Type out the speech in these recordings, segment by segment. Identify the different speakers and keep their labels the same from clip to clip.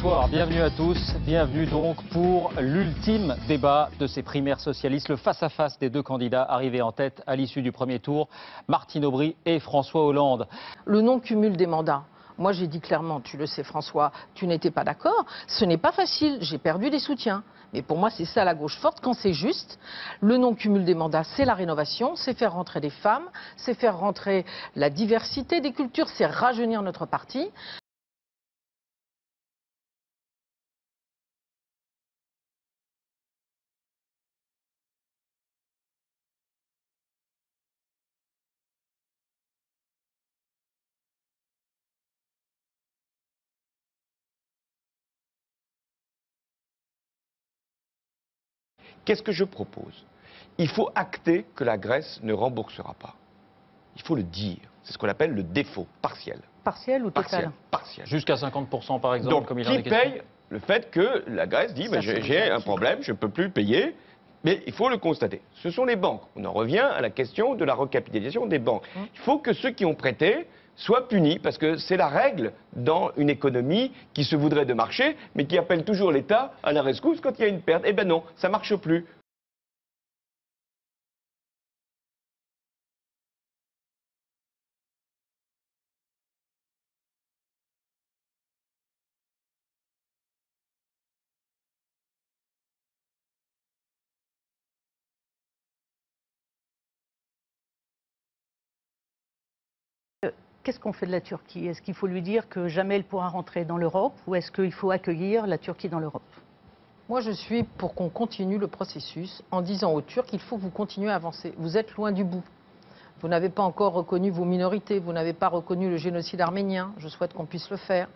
Speaker 1: Bonsoir, bienvenue à tous. Bienvenue donc pour l'ultime débat de ces primaires socialistes, le face-à-face des deux candidats arrivés en tête à l'issue du premier tour, Martine Aubry et François Hollande.
Speaker 2: Le non-cumul des mandats. Moi, j'ai dit clairement, tu le sais François, tu n'étais pas d'accord. Ce n'est pas facile, j'ai perdu des soutiens. Mais pour moi, c'est ça la gauche forte quand c'est juste. Le non-cumul des mandats, c'est la rénovation, c'est faire rentrer des femmes, c'est faire rentrer la diversité des cultures, c'est rajeunir notre parti.
Speaker 3: Qu'est-ce que je propose? Il faut acter que la Grèce ne remboursera pas. Il faut le dire. C'est ce qu'on appelle le défaut partiel.
Speaker 2: Partiel ou total?
Speaker 3: Partiel.
Speaker 1: Jusqu'à 50% par exemple,
Speaker 3: Donc,
Speaker 1: comme il en est
Speaker 3: qui
Speaker 1: question.
Speaker 3: paye le fait que la Grèce dit j'ai un problème, je ne peux plus payer, mais il faut le constater. Ce sont les banques. On en revient à la question de la recapitalisation des banques. Il faut que ceux qui ont prêté soient punis, parce que c'est la règle dans une économie qui se voudrait de marché, mais qui appelle toujours l'État à la rescousse quand il y a une perte. Eh bien non, ça ne marche plus.
Speaker 4: Qu'est-ce qu'on fait de la Turquie? Est-ce qu'il faut lui dire que jamais elle pourra rentrer dans l'Europe ou est-ce qu'il faut accueillir la Turquie dans l'Europe?
Speaker 2: Moi, je suis pour qu'on continue le processus en disant aux Turcs qu'il faut que vous continuez à avancer. Vous êtes loin du bout. Vous n'avez pas encore reconnu vos minorités, vous n'avez pas reconnu le génocide arménien. Je souhaite qu'on puisse le faire.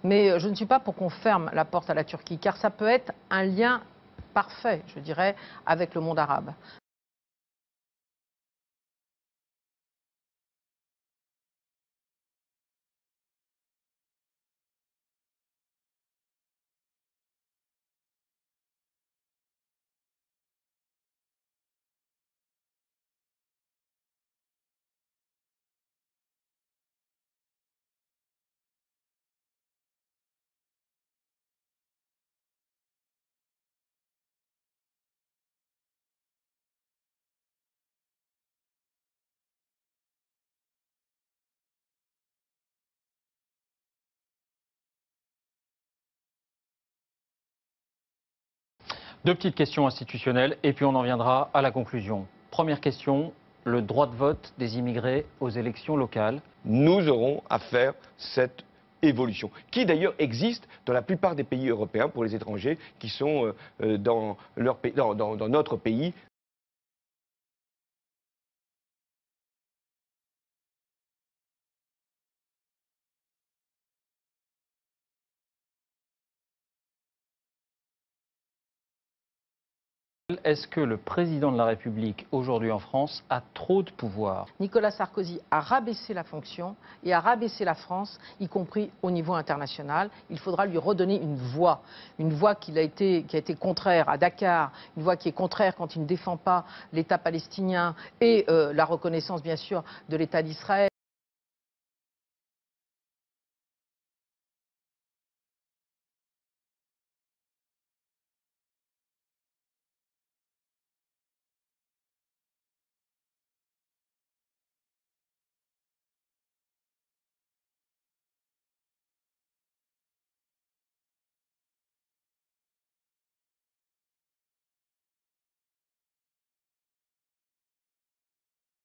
Speaker 2: Mais je ne suis pas pour qu'on ferme la porte à la Turquie, car ça peut être un lien parfait, je dirais, avec le monde arabe.
Speaker 1: Deux petites questions institutionnelles et puis on en viendra à la conclusion. Première question, le droit de vote des immigrés aux élections locales.
Speaker 3: Nous aurons à faire cette évolution, qui d'ailleurs existe dans la plupart des pays européens pour les étrangers qui sont dans notre pays.
Speaker 1: Est-ce que le président de la République aujourd'hui en France a trop de pouvoir?
Speaker 2: Nicolas Sarkozy a rabaissé la fonction et a rabaissé la France, y compris au niveau international. Il faudra lui redonner une voix qui a été contraire à Dakar, une voix qui est contraire quand il ne défend pas l'État palestinien et la reconnaissance bien sûr de l'État d'Israël.